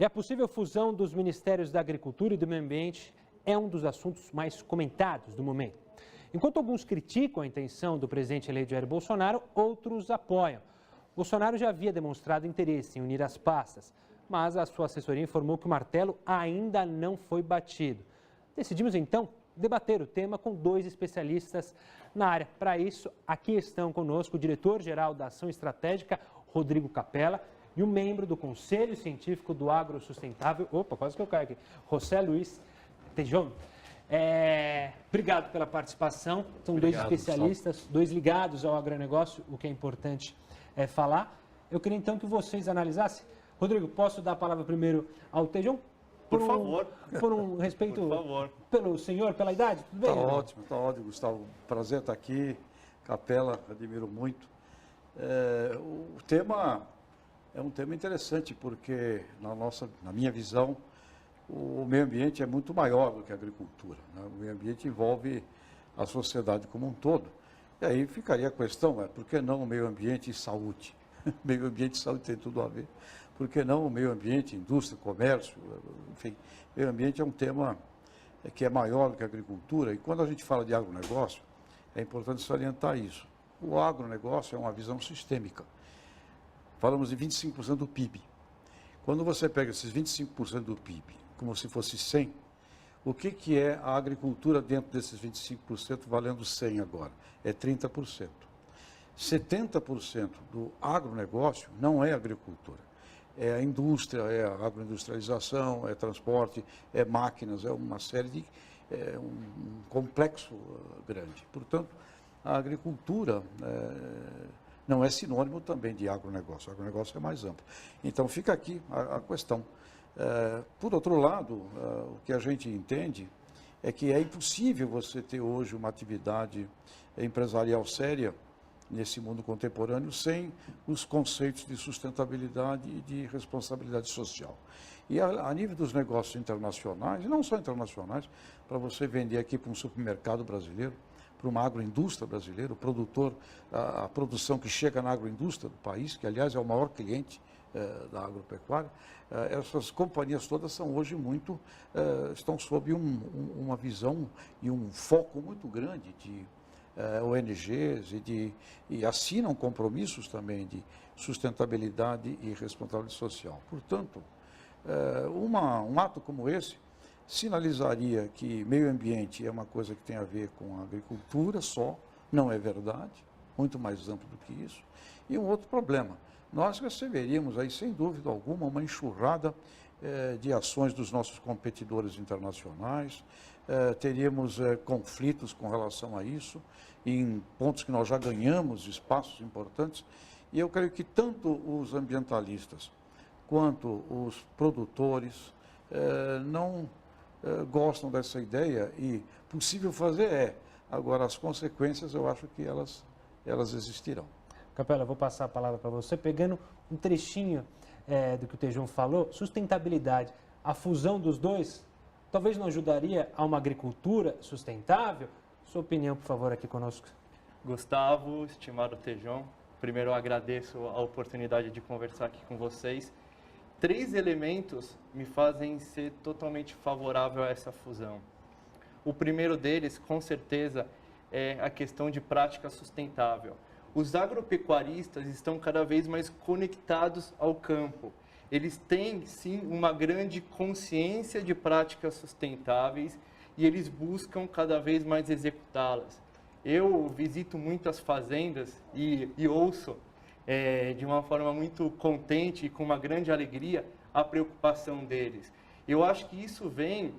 E a possível fusão dos Ministérios da Agricultura e do Meio Ambiente é um dos assuntos mais comentados do momento. Enquanto alguns criticam a intenção do presidente eleito Jair Bolsonaro, outros apoiam. Bolsonaro já havia demonstrado interesse em unir as pastas, mas a sua assessoria informou que o martelo ainda não foi batido. Decidimos então debater o tema com dois especialistas na área. Para isso, aqui estão conosco o diretor-geral da Ação Estratégica, Rodrigo Capella, e um membro do Conselho Científico do Agro Sustentável, quase que eu caio aqui, José Luiz Tejon. Obrigado pela participação. São dois especialistas, Gustavo. Dois ligados ao agronegócio, o que é importante falar. Eu queria então que vocês analisassem. Rodrigo, posso dar a palavra primeiro ao Tejon? Por favor. Por um respeito por favor. Pelo senhor, pela idade? Tudo bem? Tá ótimo, Gustavo. Prazer estar aqui. Capella, admiro muito. O tema é um tema interessante, porque, na minha visão, o meio ambiente é muito maior do que a agricultura, né? O meio ambiente envolve a sociedade como um todo. E aí ficaria a questão, por que não o meio ambiente e saúde? Meio ambiente e saúde tem tudo a ver. Por que não o meio ambiente, indústria, comércio, enfim. Meio ambiente é um tema que é maior do que a agricultura. E quando a gente fala de agronegócio, é importante salientar isso. O agronegócio é uma visão sistêmica. Falamos de 25% do PIB. Quando você pega esses 25% do PIB, como se fosse 100, o que é a agricultura dentro desses 25% valendo 100 agora? É 30%. 70% do agronegócio não é agricultura. É a indústria, é a agroindustrialização, é transporte, é máquinas, é uma série de... um complexo grande. Portanto, a agricultura não é sinônimo também de agronegócio. O agronegócio é mais amplo. Então, fica aqui a questão. Por outro lado, o que a gente entende é que é impossível você ter hoje uma atividade empresarial séria nesse mundo contemporâneo sem os conceitos de sustentabilidade e de responsabilidade social. E a nível dos negócios internacionais, e não só internacionais, para você vender aqui para um supermercado brasileiro, para uma agroindústria brasileira, o produtor, a produção que chega na agroindústria do país, que aliás é o maior cliente da agropecuária, essas companhias todas são hoje estão sob uma visão e um foco muito grande de ONGs e assinam compromissos também de sustentabilidade e responsabilidade social. Portanto, um ato como esse sinalizaria que meio ambiente é uma coisa que tem a ver com a agricultura só, não é verdade, muito mais amplo do que isso. E um outro problema, nós receberíamos aí, sem dúvida alguma, uma enxurrada de ações dos nossos competidores internacionais, teríamos conflitos com relação a isso, em pontos que nós já ganhamos espaços importantes, e eu creio que tanto os ambientalistas quanto os produtores não gostam dessa ideia, e possível fazer agora as consequências eu acho que elas existirão. Capella, vou passar a palavra para você, pegando um trechinho do que o Tejon falou, sustentabilidade, a fusão dos dois talvez não ajudaria a uma agricultura sustentável? Sua opinião, por favor, aqui conosco. Gustavo, estimado Tejon, primeiro eu agradeço a oportunidade de conversar aqui com vocês. 3 elementos me fazem ser totalmente favorável a essa fusão. O primeiro deles, com certeza, é a questão de prática sustentável. Os agropecuaristas estão cada vez mais conectados ao campo. Eles têm, sim, uma grande consciência de práticas sustentáveis e eles buscam cada vez mais executá-las. Eu visito muitas fazendas e ouço de uma forma muito contente e com uma grande alegria a preocupação deles. Eu acho que isso vem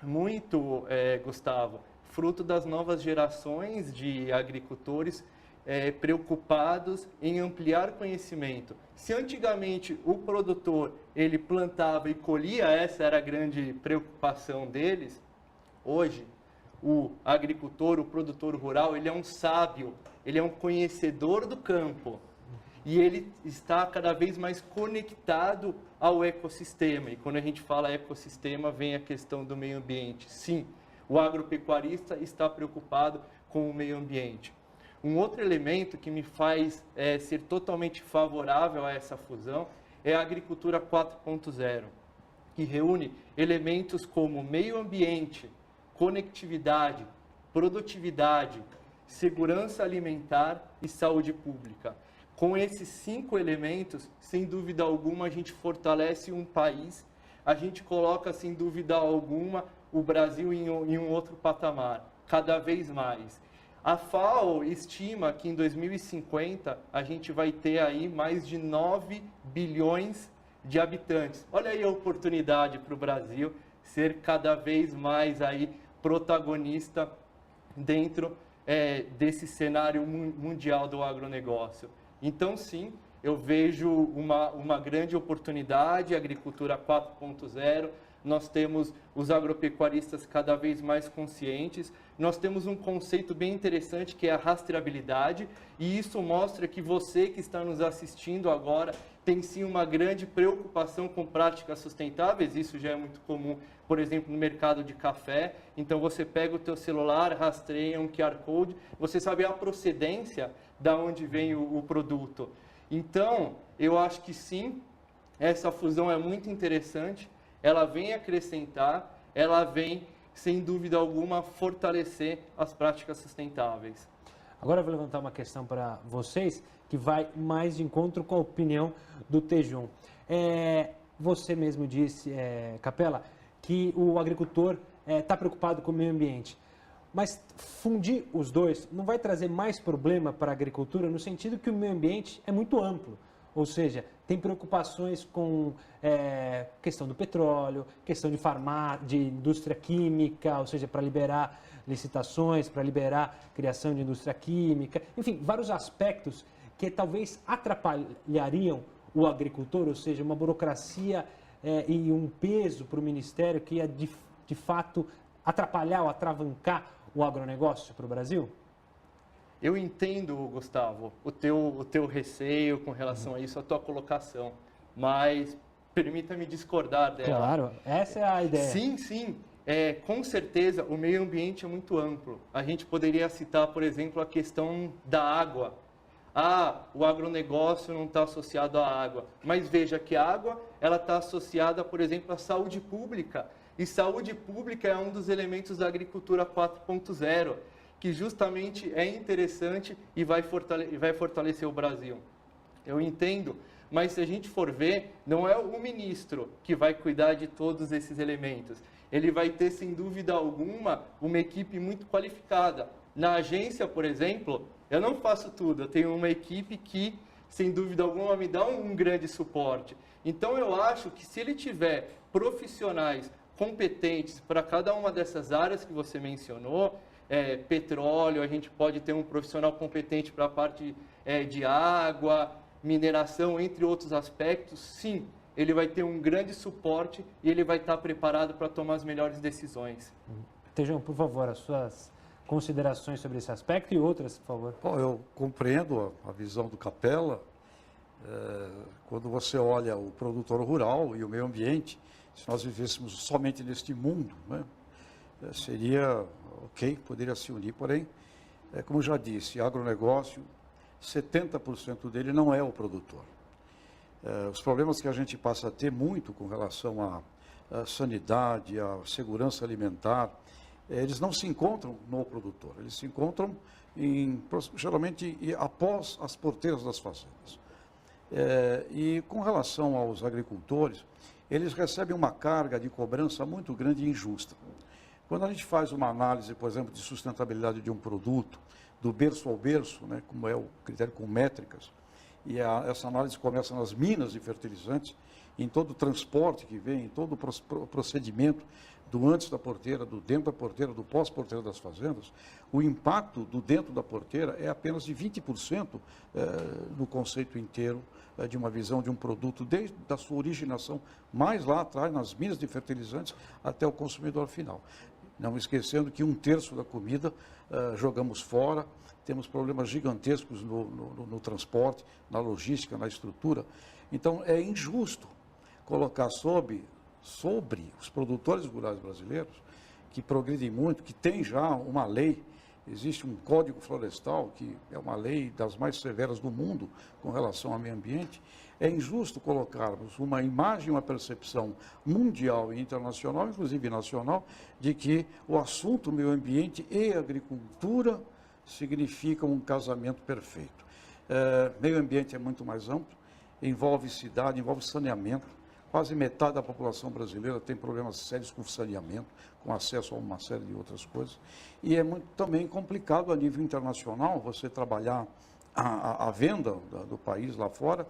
muito, Gustavo, fruto das novas gerações de agricultores preocupados em ampliar conhecimento. Se antigamente o produtor ele plantava e colhia, essa era a grande preocupação deles, hoje o agricultor, o produtor rural, ele é um sábio, ele é um conhecedor do campo e ele está cada vez mais conectado ao ecossistema. E quando a gente fala ecossistema, vem a questão do meio ambiente. Sim, o agropecuarista está preocupado com o meio ambiente. Um outro elemento que me faz ser totalmente favorável a essa fusão é a agricultura 4.0. que reúne elementos como meio ambiente, conectividade, produtividade, segurança alimentar e saúde pública. Com esses 5 elementos, sem dúvida alguma, a gente fortalece um país, a gente coloca, sem dúvida alguma, o Brasil em um outro patamar, cada vez mais. A FAO estima que em 2050 a gente vai ter aí mais de 9 bilhões de habitantes. Olha aí a oportunidade para o Brasil ser cada vez mais aí protagonista dentro desse cenário mundial do agronegócio. Então, sim, eu vejo uma grande oportunidade, agricultura 4.0, nós temos os agropecuaristas cada vez mais conscientes, nós temos um conceito bem interessante que é a rastreabilidade, e isso mostra que você que está nos assistindo agora tem sim uma grande preocupação com práticas sustentáveis, isso já é muito comum, por exemplo, no mercado de café. Então você pega o teu celular, rastreia um QR Code, você sabe a procedência da onde vem o produto. Então, eu acho que sim, essa fusão é muito interessante, ela vem acrescentar, ela vem, sem dúvida alguma, fortalecer as práticas sustentáveis. Agora eu vou levantar uma questão para vocês, que vai mais de encontro com a opinião do Tejon. Você mesmo disse, Capela, que o agricultor está preocupado com o meio ambiente. Mas fundir os dois não vai trazer mais problema para a agricultura, no sentido que o meio ambiente é muito amplo. Ou seja, tem preocupações com questão do petróleo, questão de indústria química, ou seja, para liberar licitações, para liberar criação de indústria química, enfim, vários aspectos que talvez atrapalhariam o agricultor, ou seja, uma burocracia e um peso para o Ministério que ia, de fato, atrapalhar ou atravancar o agronegócio para o Brasil? Eu entendo, Gustavo, o teu receio com relação a isso, a tua colocação, mas permita-me discordar dela. Claro, essa é a ideia. Sim, sim. Com certeza, o meio ambiente é muito amplo. A gente poderia citar, por exemplo, a questão da água. O agronegócio não está associado à água. Mas veja que a água ela está associada, por exemplo, à saúde pública. E saúde pública é um dos elementos da agricultura 4.0, que justamente é interessante e vai fortalecer o Brasil. Eu entendo, mas se a gente for ver, não é o ministro que vai cuidar de todos esses elementos. Ele vai ter, sem dúvida alguma, uma equipe muito qualificada. Na agência, por exemplo, eu não faço tudo, eu tenho uma equipe que, sem dúvida alguma, me dá um grande suporte. Então, eu acho que se ele tiver profissionais competentes para cada uma dessas áreas que você mencionou, petróleo, a gente pode ter um profissional competente para a parte de água, mineração, entre outros aspectos, sim, ele vai ter um grande suporte e ele vai estar preparado para tomar as melhores decisões. Tejon, por favor, as suas considerações sobre esse aspecto e outras, por favor. Bom, eu compreendo a visão do Capela. Quando você olha o produtor rural e o meio ambiente, se nós vivêssemos somente neste mundo, né, seria ok, poderia se unir, porém, como eu já disse, agronegócio, 70% dele não é o produtor. Os problemas que a gente passa a ter muito com relação à sanidade, à segurança alimentar, eles não se encontram no produtor, eles se encontram geralmente após as porteiras das fazendas. E com relação aos agricultores, eles recebem uma carga de cobrança muito grande e injusta. Quando a gente faz uma análise, por exemplo, de sustentabilidade de um produto, do berço ao berço, né, como é o critério com métricas, e essa análise começa nas minas de fertilizantes, em todo o transporte que vem, em todo o procedimento do antes da porteira, do dentro da porteira, do pós-porteira das fazendas, o impacto do dentro da porteira é apenas de 20% no conceito inteiro de uma visão de um produto, desde a sua originação, mais lá atrás, nas minas de fertilizantes, até o consumidor final. Não esquecendo que 1/3 da comida jogamos fora, temos problemas gigantescos no transporte, na logística, na estrutura. Então, é injusto colocar sobre os produtores rurais brasileiros, que progridem muito, que tem já uma lei existe um código florestal, que é uma lei das mais severas do mundo com relação ao meio ambiente. É injusto colocarmos uma imagem, uma percepção mundial e internacional, inclusive nacional, de que o assunto meio ambiente e agricultura significam um casamento perfeito. Meio ambiente é muito mais amplo, envolve cidade, envolve saneamento. Quase metade da população brasileira tem problemas sérios com saneamento, com acesso a uma série de outras coisas. E é muito também complicado a nível internacional você trabalhar a venda do país lá fora,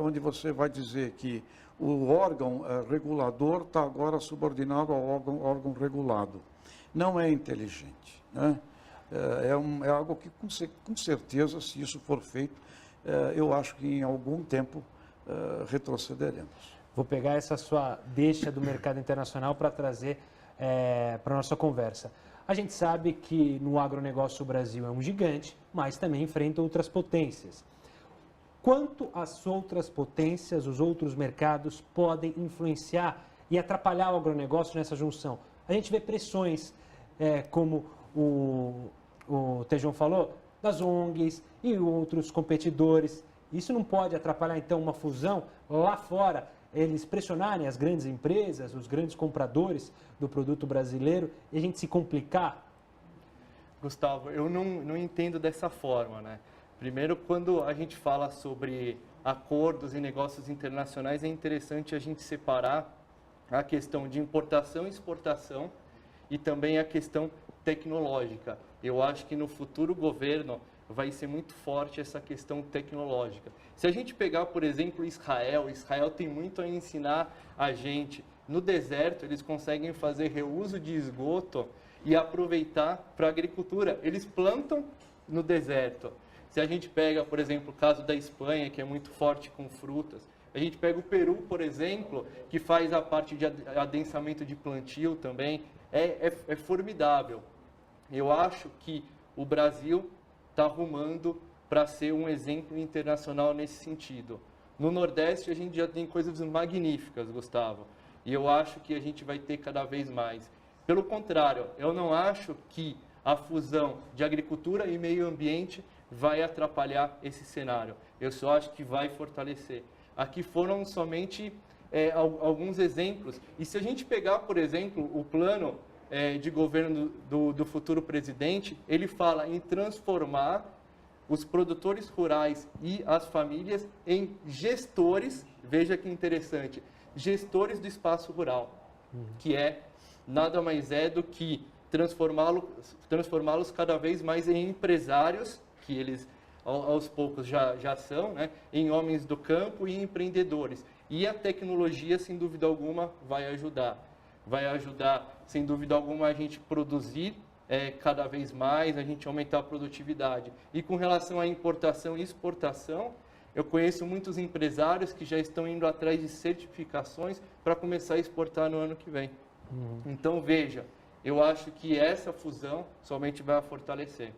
onde você vai dizer que o órgão regulador está agora subordinado ao órgão regulado. Não é inteligente, né? É algo que, com certeza, se isso for feito, eu acho que em algum tempo retrocederemos. Vou pegar essa sua deixa do mercado internacional para trazer para a nossa conversa. A gente sabe que no agronegócio o Brasil é um gigante, mas também enfrenta outras potências. Quanto as outras potências, os outros mercados podem influenciar e atrapalhar o agronegócio nessa junção? A gente vê pressões, como o Tejão falou, das ONGs e outros competidores. Isso não pode atrapalhar, então, uma fusão lá fora, eles pressionarem as grandes empresas, os grandes compradores do produto brasileiro e a gente se complicar? Gustavo, eu não entendo dessa forma, né? Primeiro, quando a gente fala sobre acordos e negócios internacionais, é interessante a gente separar a questão de importação e exportação e também a questão tecnológica. Eu acho que no futuro governo vai ser muito forte essa questão tecnológica. Se a gente pegar, por exemplo, Israel tem muito a ensinar a gente. No deserto, eles conseguem fazer reuso de esgoto e aproveitar para a agricultura. Eles plantam no deserto. Se a gente pega, por exemplo, o caso da Espanha, que é muito forte com frutas, a gente pega o Peru, por exemplo, que faz a parte de adensamento de plantio também, é formidável. Eu acho que o Brasil está arrumando para ser um exemplo internacional nesse sentido. No Nordeste, a gente já tem coisas magníficas, Gustavo, e eu acho que a gente vai ter cada vez mais. Pelo contrário, eu não acho que a fusão de agricultura e meio ambiente vai atrapalhar esse cenário. Eu só acho que vai fortalecer. Aqui foram somente alguns exemplos. E se a gente pegar, por exemplo, o plano de governo do futuro presidente, ele fala em transformar os produtores rurais e as famílias em gestores, veja que interessante, gestores do espaço rural, que nada mais é do que transformá-los cada vez mais em empresários, que eles aos poucos já são, né, em homens do campo e empreendedores. E a tecnologia, sem dúvida alguma, vai ajudar. Vai ajudar, sem dúvida alguma, a gente produzir cada vez mais, a gente aumentar a produtividade. E com relação à importação e exportação, eu conheço muitos empresários que já estão indo atrás de certificações para começar a exportar no ano que vem. Então, veja, eu acho que essa fusão somente vai a fortalecer.